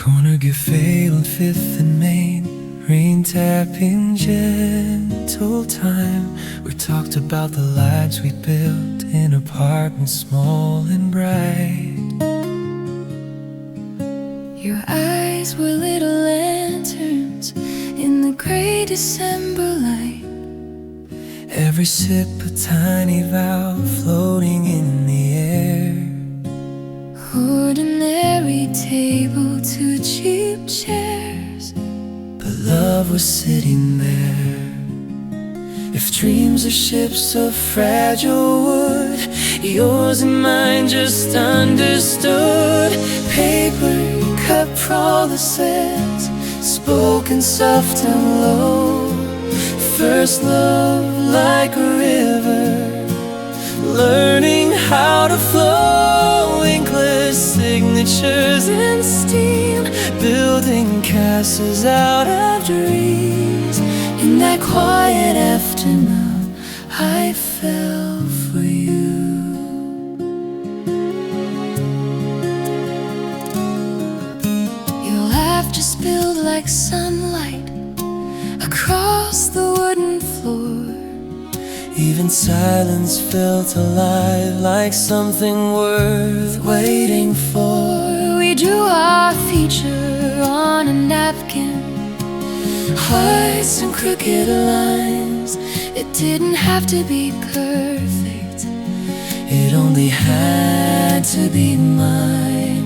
Corner Fatal on 5th and Main, rain tapping gentle time. We talked about the lives we built in apartments small and bright. Your eyes were little lanterns in the gray December light. Every sip a tiny vow floating in the air. Ordinary table, 2 cheap chairs, but love was sitting there. If dreams are ships of fragile wood, yours and mine just understood. Paper cup promises, spoken soft and low. First love like a river, learning how to flow. Inkless signatures in steam, building castles out of dreams. In that quiet afternoon, I fell for you. Your laughter spilled like sunlight across the wooden floor. Even silence felt alive, like something worth waiting for. We drew our future on a napkin, hearts and crooked lines. It didn't have to be perfect, it only had to be mine.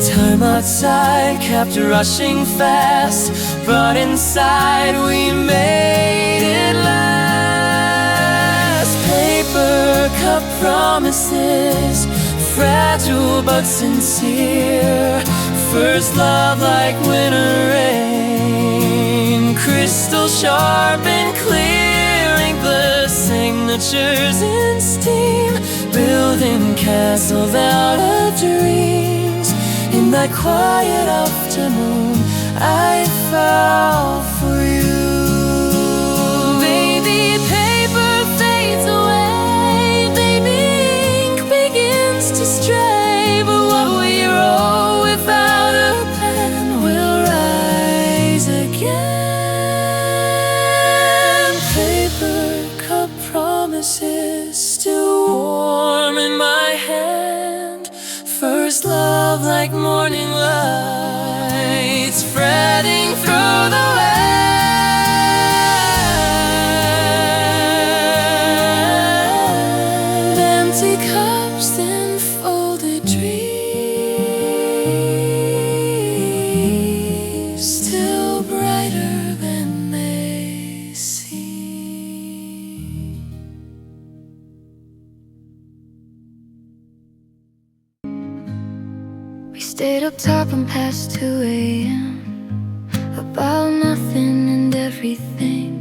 Time outside kept rushing fast, but inside we made it last. Paper cup promises, fragile but sincere. First love like winter rain, crystal sharp and clear. Inkless signatures in steam, building castles out of dreams. In that quiet afternoon, I fell for you. Baby, paper fades away, baby, ink begins to stray. But what we wrote without a pen will rise again. Paper cup promises still warm in my hand. First love like morning light, spreading through the land. Empty cups, then folded dreams, still brighter than they seem. We stayed up top and past 2 a.m. about nothing and everything.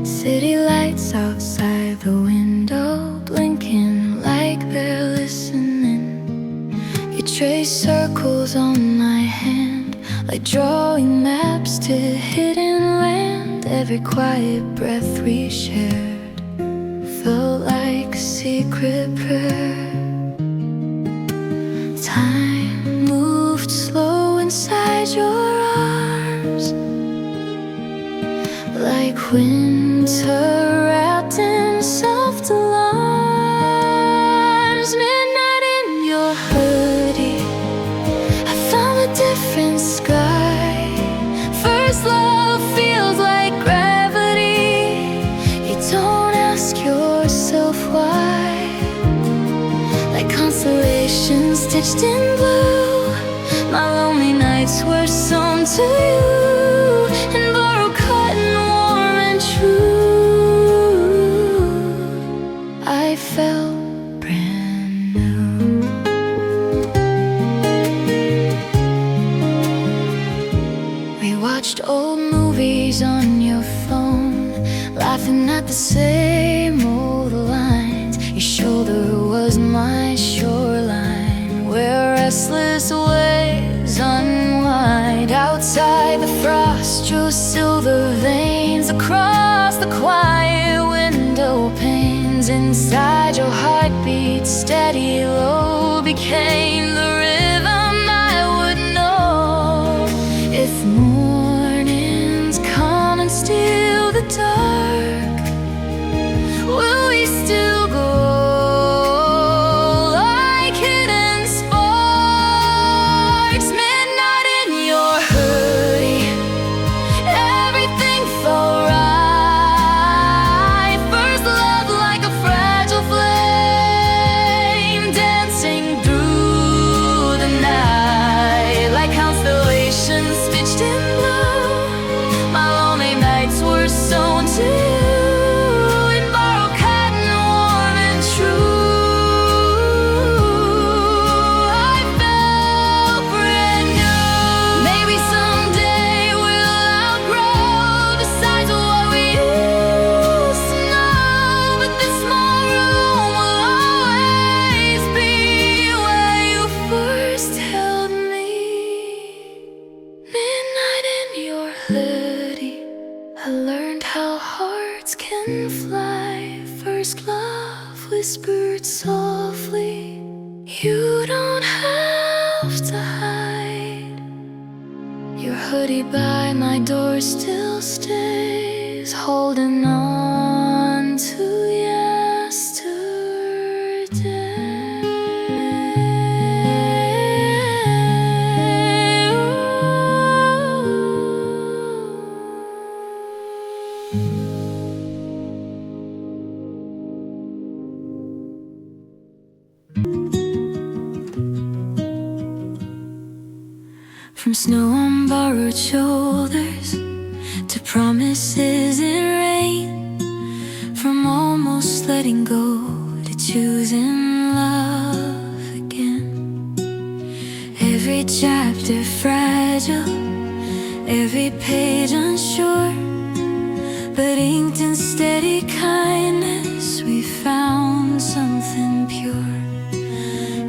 City lights outside the window, blinking like they're listening. You trace circles on my hand, like drawing maps to hidden land. Every quiet breath we shared felt like a secret prayer. Time moved slow inside your arms, like winter wrapped in soft alarms. Midnight in your hoodie, I found a different sky. First love feels like gravity, you don't ask yourself why. Like constellations stitched in blue, my lonely nights were sewn to you. And borrowed cotton, warm and true, I felt brand new. We watched old movies on your phone, laughing at the same old lines. Your shoulder was my shoreline, where restless waves unwind. Outside the frost drew silver veins across the quiet window panes. Inside your heartbeat, steady low, became the rhythm I would know. whispered softly, you don't have to hide. Your hoodie by my door still stays, holding on to From snow on borrowed shoulders to promises in rain, from almost letting go to choosing love again. Every chapter fragile, every page unsure, but inked in steady kindness we found something pure.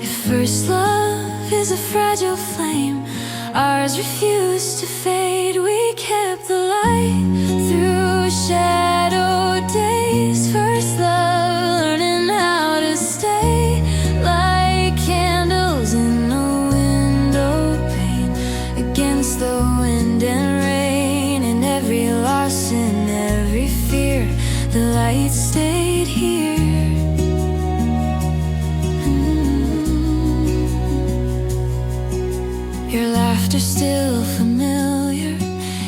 If first love is a fragile flame, ours refused to fade. We kept the light through shadow days. First love, learning how to stay like candles in a window pane, against the wind and rain. And every loss and every fear, the light stayed here. Your laughter still familiar,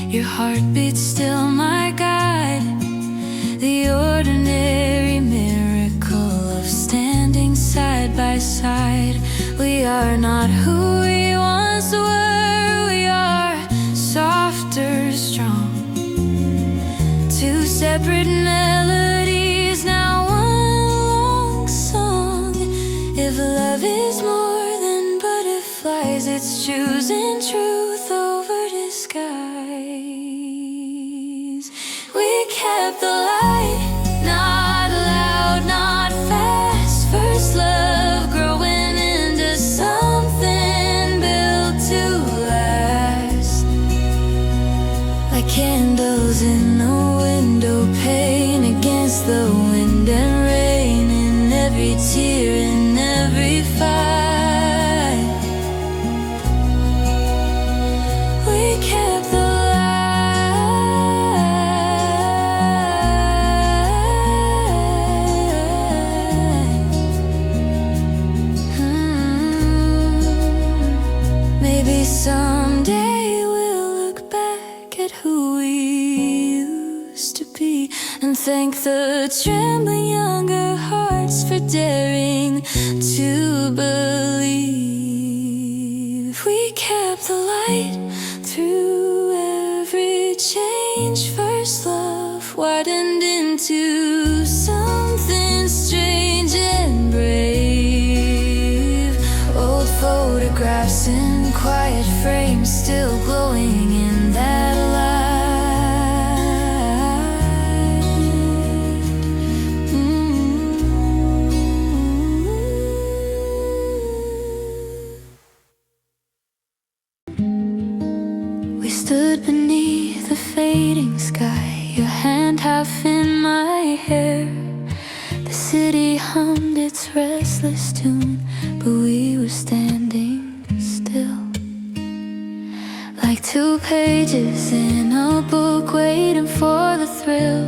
your heartbeat still my guide. The ordinary miracle of standing side by side. We are not who we once were, we are softer, strong. Two separate melodies, now one long song. If love is more than butterflies, it's choosing truth over disguise. We kept the light, not loud, not fast. First love growing into something built to last. Like candles in a window pane, against the wind and rain. In every tear, in every fight, someday we'll look back at who we used to be and thank the trembling younger hearts for daring to believe. We kept the light through every change. First love widened into something strange and brave. Old photographs in quiet frames, still glowing in that light. We stood beneath the fading sky, your hand half in my hair. The city hummed its restless tune, but we were standing still. Like two pages in a book waiting for the thrill.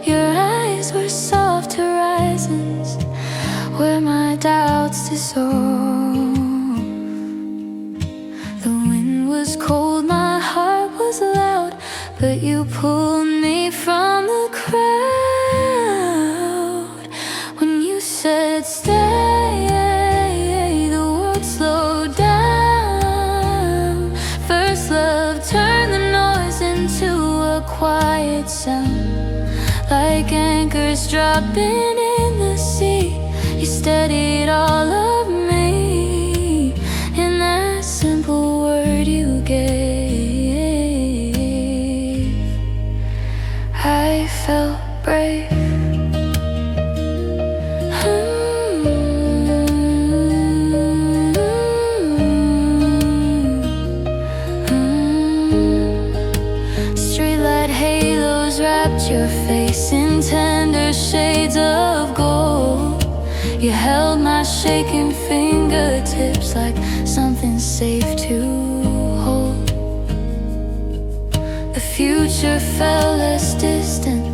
Your eyes were soft horizons where my doubts dissolved. The wind was cold, my heart was loud, but you pulled me from the crowd. When you said stay, the world slowed down. First love turned the noise into a quiet sound. Like anchors dropping in the sea, you steadied all of me in that simple word you gave. I felt brave. Streetlight halos wrapped your face in tender shades of gold. You held my shaking fingertips like something safe to hold. The future felt less distant,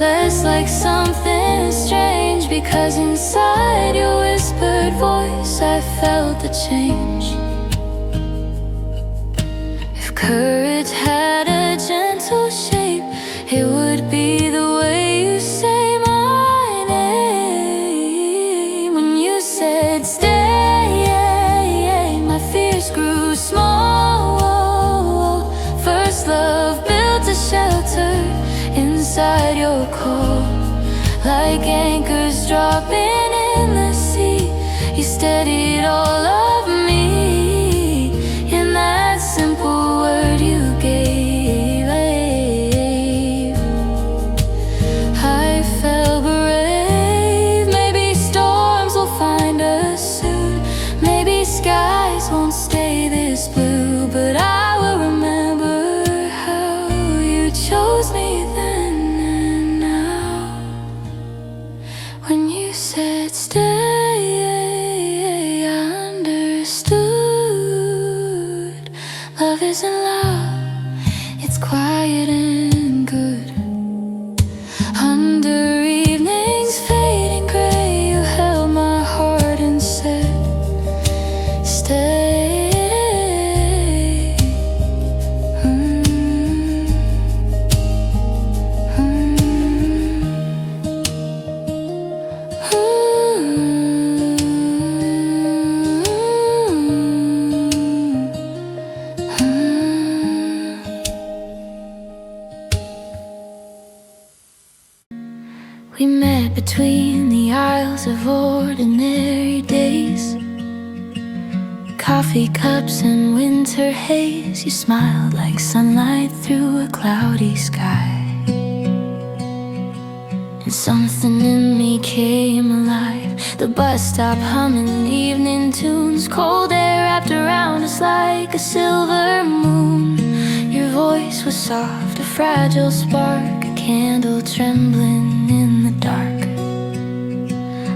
less like something strange, because inside your whispered voice I felt the change. If courage had a gentle shape, it would be the way you say my name. When you said stay, my fears grew small. First love built a shelter inside your core, like anchors dropping in the sea. You steadied all of me in that simple word you gave. I felt brave. Maybe storms will find us soon. Maybe skies won't stay this blue, but I will remember how you chose me then and now. When you said stay, I understood. Love isn't loud, it's quiet and good. Under evenings fading gray, you held my heart and said stay. We met between the aisles of ordinary days, coffee cups and winter haze. You smiled like sunlight through a cloudy sky, and something in me came alive. The bus stop humming evening tunes, cold air wrapped around us like a silver moon. Your voice was soft, a fragile spark, a candle trembling in the dark.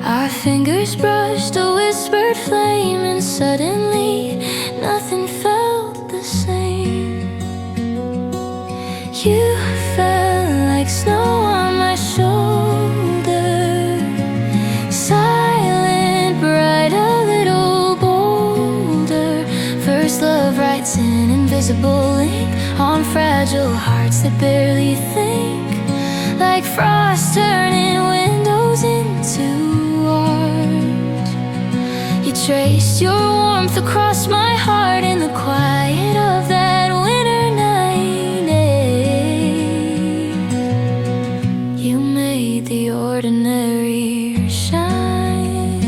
Our fingers brushed a whispered flame, and suddenly nothing felt the same. You felt like snow on my shoulder, silent, bright, a little bolder. First love writes an invisible ink on fragile hearts that barely think, like frost turning windows into art. You traced your warmth across my heart in the quiet of that winter night. You made the ordinary shine.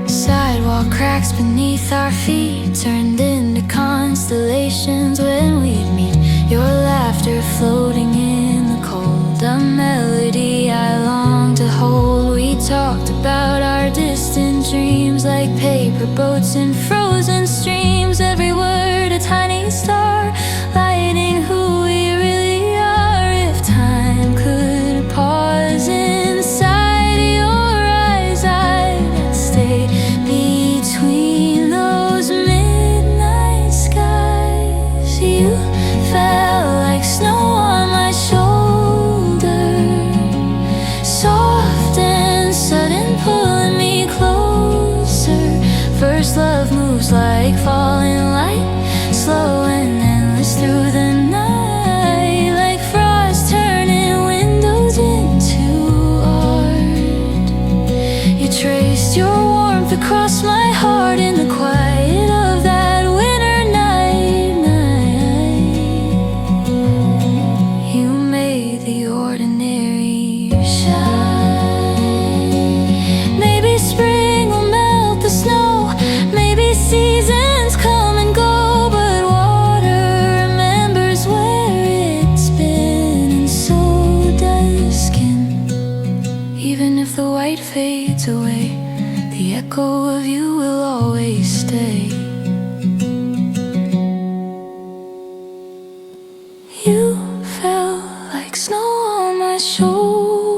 Sidewalk cracks beneath our feet turned into constellations when we'd meet. Your laughter floating in the cold, a melody I long to hold. We talked about our distant dreams like paper boats in frozen streams. Every word a tiny star, lighting who we really are. If time could pause inside your eyes, I'd stay between those midnight skies. You felt like snow on my shoulder, soft and sudden, pulling me closer. First love moves like falling light, slow and endless through the night, like frost turning windows into art. You traced your warmth across my heart in the quiet of that winter night. You made the ordinary shine. Maybe spring will melt the snow, maybe seasons come and go, but water remembers where it's been, and so does skin. Even if the white fades away, the echo of you will always stay. You felt like snow on my shoulder,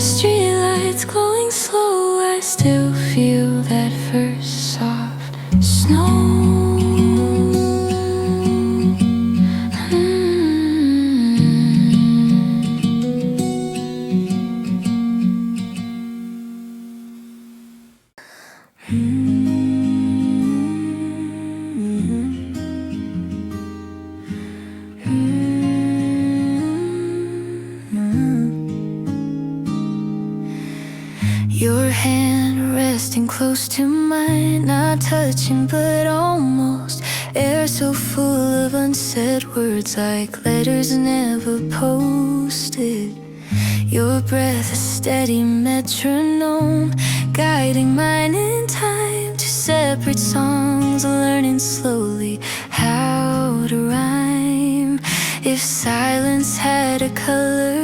streetlights glowing slow, I still feel that first soft snow. Your hand resting close to mine, not touching but almost. Air so full of unsaid words, like letters never posted. Your breath a steady metronome, guiding mine in time to separate songs, learning slowly how to rhyme. If silence had a color,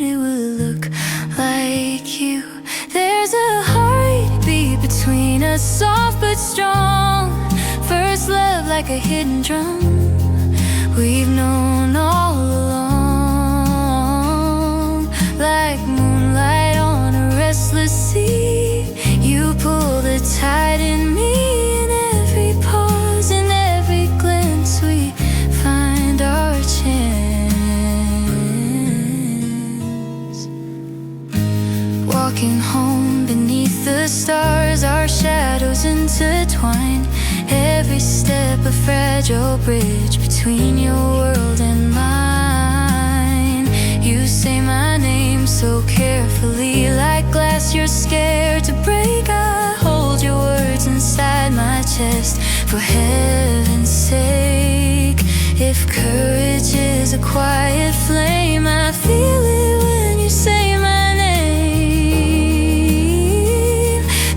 it would look like you. There's a heartbeat between us, soft but strong. First love like a hidden drum, we've known all along. Like moonlight on a restless sea, you pull the tide in me. In every pause, in every glance, we find our chance. Walking home beneath the stars, our shadows intertwine. Every step a fragile bridge between your world and mine. You say my name so carefully, like glass you're scared to break. I hold your words inside my chest, for heaven's sake. If courage is a quiet flame, I feel it when you say my name.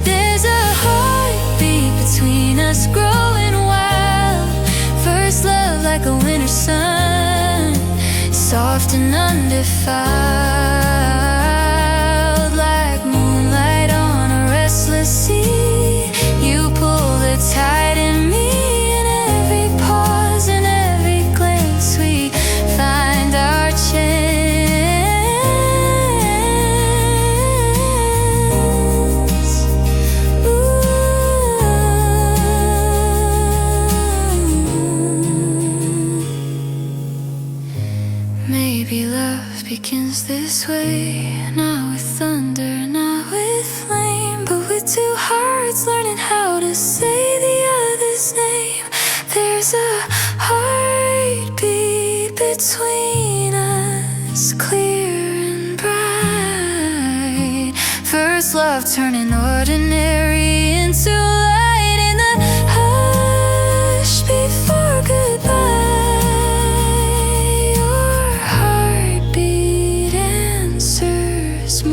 There's a heartbeat between us, growing wild. First love like a winter sun, soft and undefiled. Like moonlight on a restless sea, you pull the tide in me. In every pause, in every glance, we find our chance. Ooh. Maybe love begins this way, not with thunder, not with flame, but with two hearts learning how to say the other's name. There's a heartbeat between us, clear and bright. First love turning ordinary into light in the hush before goodbye. Your heartbeat answers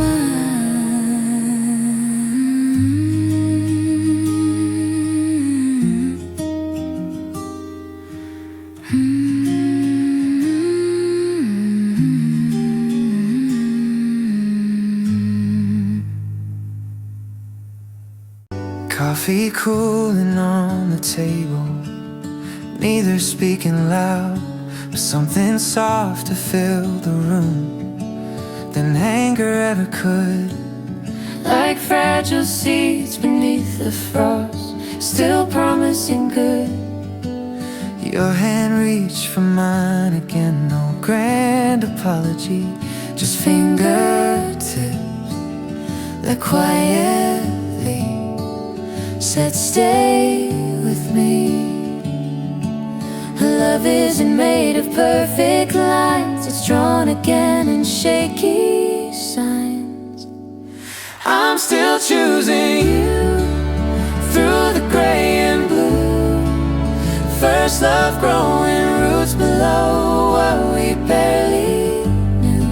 Coffee cooling on the table, neither speaking loud, but something soft to fill the room than anger ever could. Like fragile seeds beneath the frost, still promising good. Your hand reached for mine again, no grand apology, just fingertips that quietly said stay with me. Love isn't made of perfect lines, it's drawn again in shaky signs. I'm still choosing you through the gray and blue. First love growing roots below what we barely knew.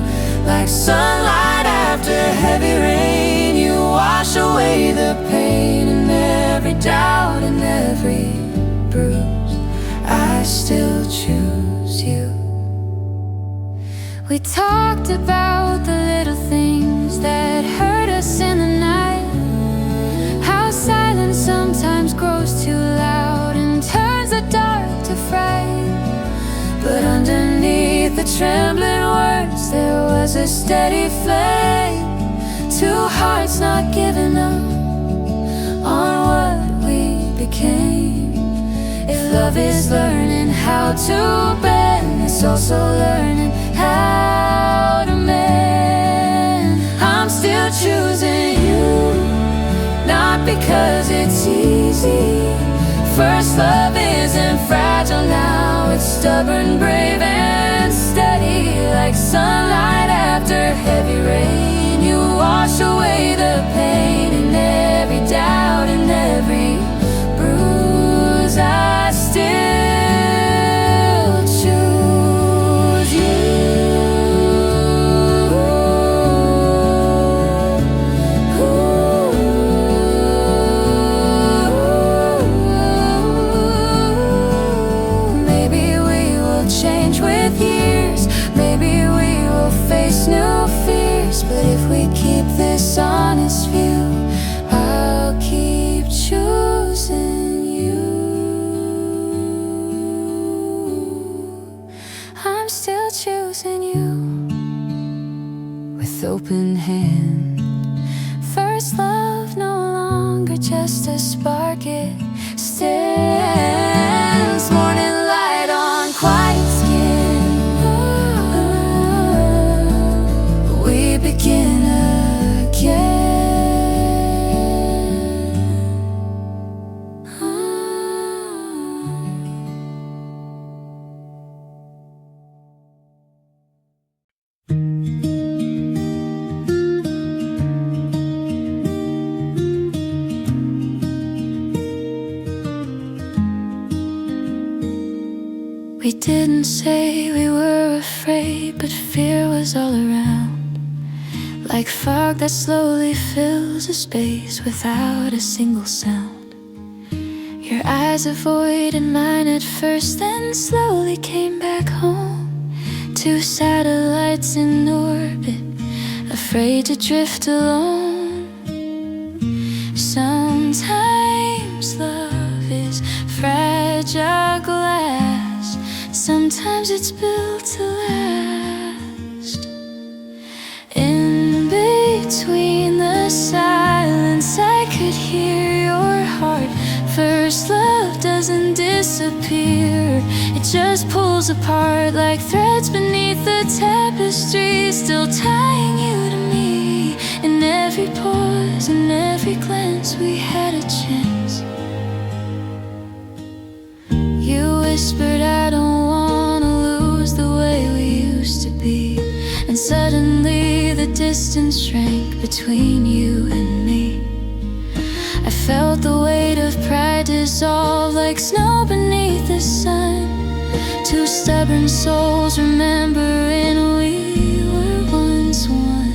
Like sunlight after heavy rain, you wash away the pain and every doubt and every bruise. I still choose you. We talked about the little things that hurt us in the night, how silence sometimes grows too loud and turns the dark to fright. But underneath the trembling words there was a steady flame, two hearts not giving up on what we became. If love is learning how to bend, it's also learning how to mend. I'm still choosing you, not because it's easy. First love isn't fragile now, it's stubborn, brave and steady. Like sunlight after heavy rain, you wash away the pain and every doubt and every bruise. I still choose you. Maybe we will change with years, maybe we will face new fears, but if we keep this honest view, I'll keep choosing you. I'm still choosing you with open hand. First love no longer just a spark, it stands. Morning light on quiet skin, we begin again. We didn't say we were afraid, but fear was all around, like fog that slowly fills a space without a single sound. Your eyes avoided mine at first, then slowly came back home. Two satellites in orbit, afraid to drift alone. Sometimes love is fragile glass, sometimes it's built to last. In between the silence, I could hear your heart. First love doesn't disappear, it just pulls apart like threads beneath the tapestry, still tying you to me. In every pause, in every glance, we had a chance. You whispered, I don't wanna lose the way we used to be, and suddenly the distance shrank between you and me. I felt the weight of pride dissolve like snow beneath the sun. Two stubborn souls remembering we were once one.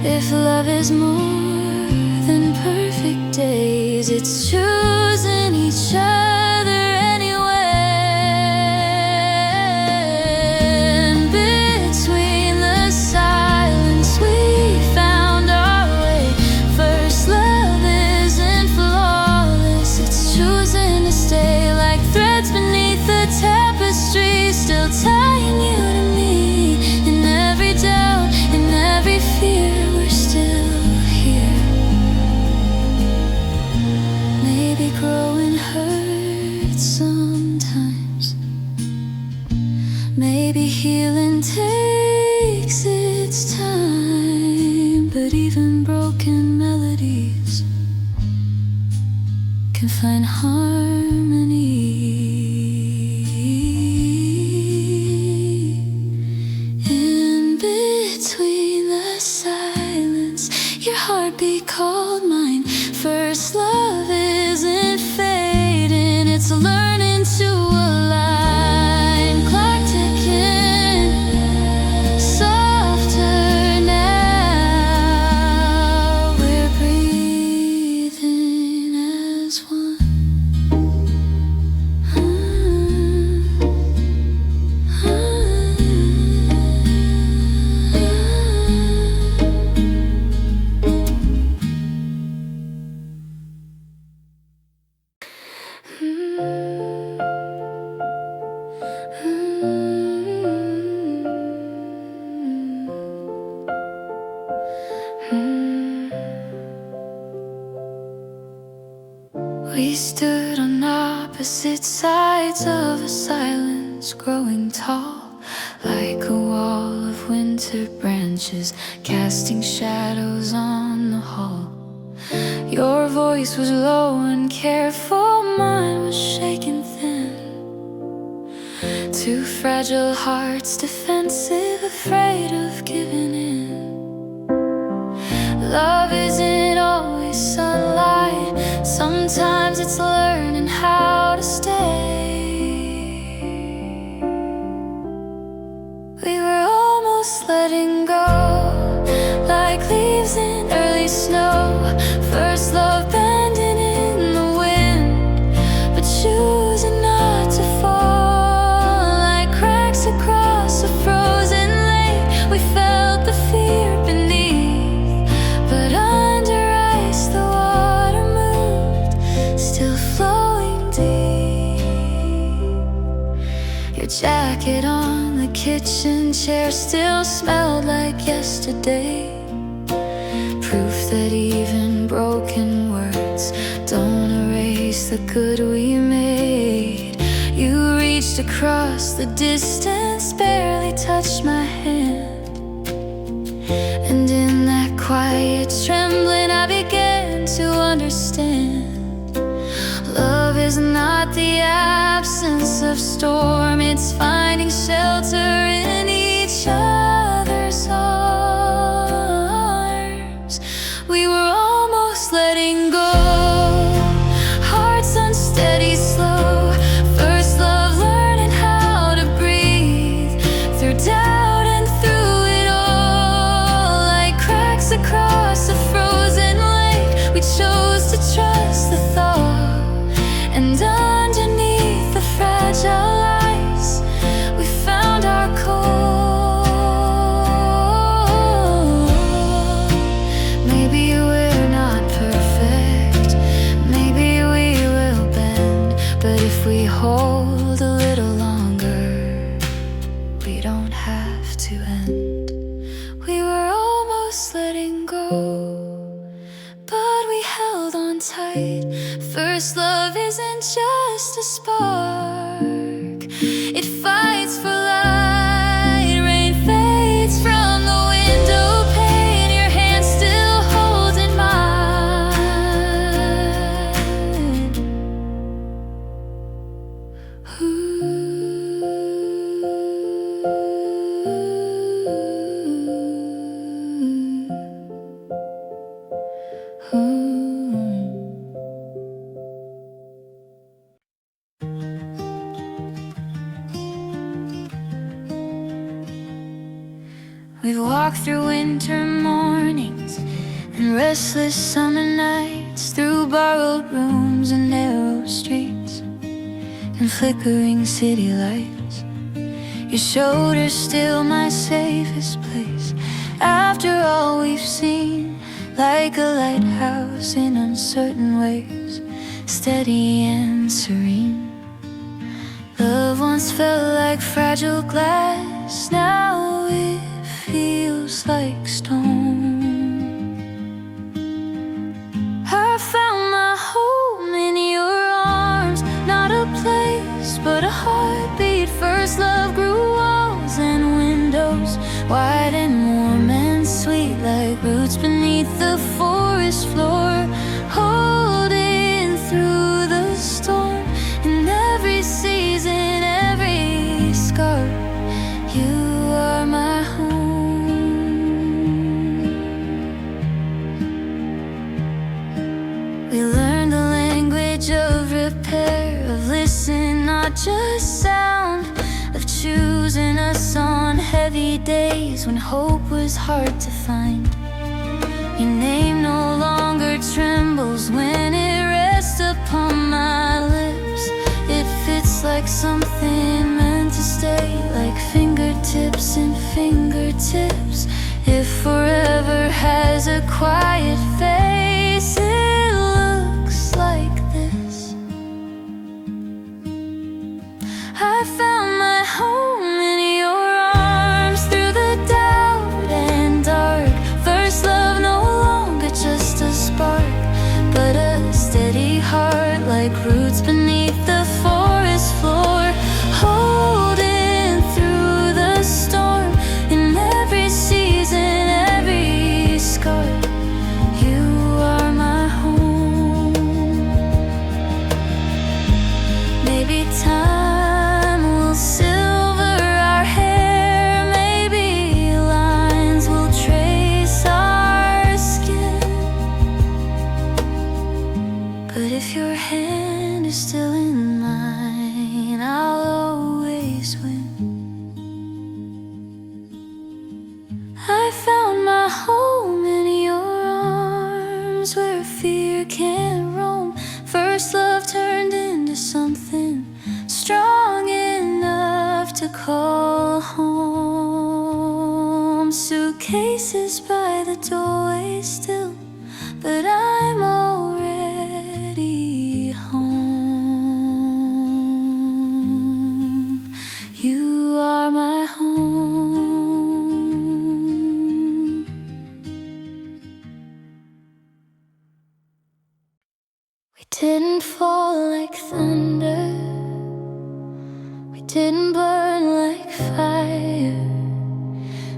If love is more than perfect days, it's choosing each other anyway. In between the silence, we found our way. First love isn't flawless, it's choosing to stay like threads beneath the tapestry, still tying you to me. In every doubt, in every fear, we're still here. Maybe growing hurts sometimes, maybe healing takes its time, but even broken melodies can find harmony. In between the silence, your heartbeat called mine. First love isn't fading, it's learning to align. Clock ticking, softer now. We're breathing as one. We stood on opposite sides of a silence growing tall, like a wall of winter branches casting shadows on the hall. Your voice was low and careful, mine was shaken thin. Two fragile hearts, defensive, afraid of giving in. Love isn't always sunlight, sometimes it's learning how to stay. We were almost letting go, like leaves in early snow. First love bending in the wind, but choosing not to fall, like cracks across a frozen lake. We felt the fear beneath, but under ice the water moved, still flowing deep. Your jacket on the kitchen chair still smelled like yesterday, proof that even broken words don't erase the good we made. You reached across the distance, barely touched my hand, and in that quiet trembling I began to understand. Love is not the absence of storm, it's finding shelter in each other's arms. We were almost letting go, hearts unsteady, slow. First love learning how to breathe through doubt and through it all, like cracks across a frozen lake. We chose to trust the thought, and underneath the fragile ice we found our core. Maybe we're not perfect, maybe we will bend, but if we hold a little longer, we don't have to end. We were almost letting go, but we held on tight. First love isn't just a spark, it fights for light. Rain fades from the window pane, your hand still holding mine. We've walked through winter mornings and restless summer nights, through borrowed rooms and narrow streets and flickering city lights. Your shoulder's still my safest place after all we've seen, like a lighthouse in uncertain waves, steady and serene. Love once felt like fragile glass, now it feels like stone. I found my home in your arms, not a place but a heartbeat. First love grew walls and windows, wide and warm and sweet, like roots beneath the forest floor, holding through the storm. In every season, every scar, you are my home. We learned the language of repair, of listen, not just sound, of choosing us on heavy days when hope was hard to find. Your name no longer trembles when it rests upon my lips. It fits like something meant to stay, like fingertips and fingertips. If forever has a quiet face, it looks like this. I found my home in your arms, through the doubt and dark. First love no longer just a spark, but a steady heart, like I found my home in your arms, where fear can't roam. First love turned into something strong enough to call home. Suitcases by the doorway still, but I'm already home. You are my home. We didn't fall like thunder, we didn't burn like fire.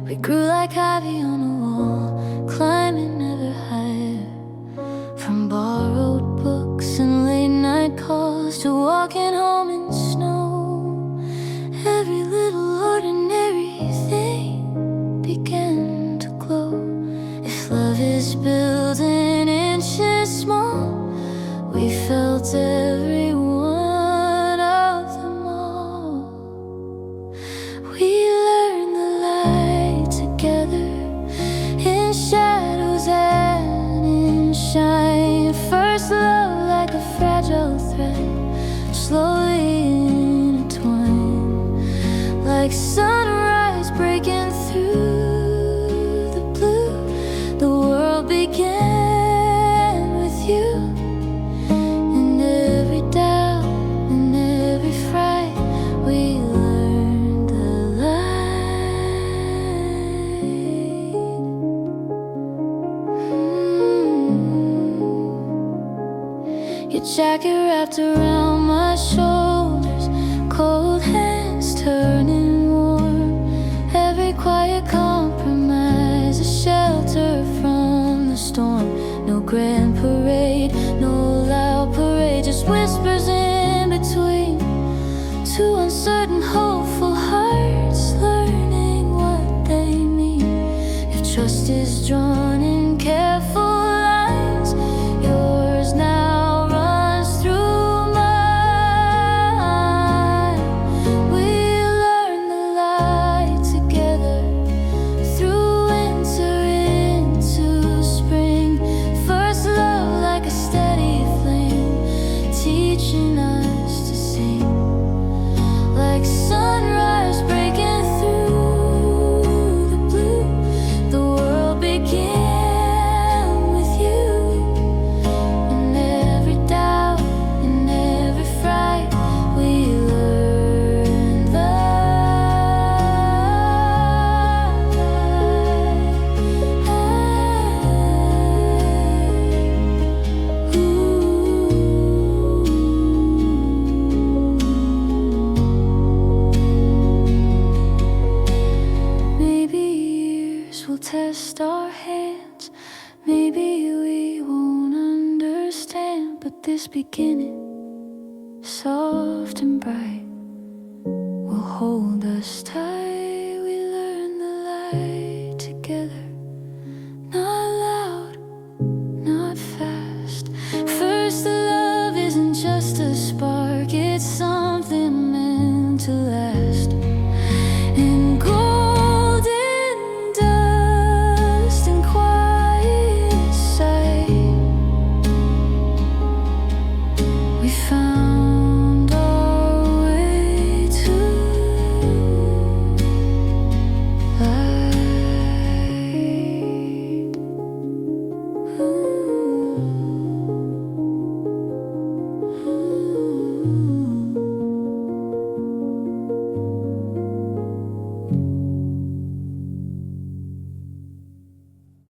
We grew like ivy on a wall, climbing ever higher. From borrowed books and late night calls to walking home in snow, every little ordinary thing began to glow. If love is built in inches small, we felt every one of them all. We learned the light together, in shadows and in shine. First love like a fragile thread, slowly intertwined. Like sunrise breaking through the blue, the world began with you. And every doubt and every fright, we learned the light. Your jacket wrapped around my shoulders, cold hands turning warm. Every quiet compromise, a shelter from the storm. No grand parade, no loud parade, just whispers in between. Two uncertain, hopeful hearts learning what they mean. If trust is drawn in careful lines, yours now runs through mine. We learn the light together, through winter into spring. First love like a steady flame, teaching us to sing. Like sunrise breaking through the blue, the world began with you. And every doubt and every fright, we learned the Maybe years will test our hands, maybe we won't understand, but this beginning, soft and bright, will hold us tight.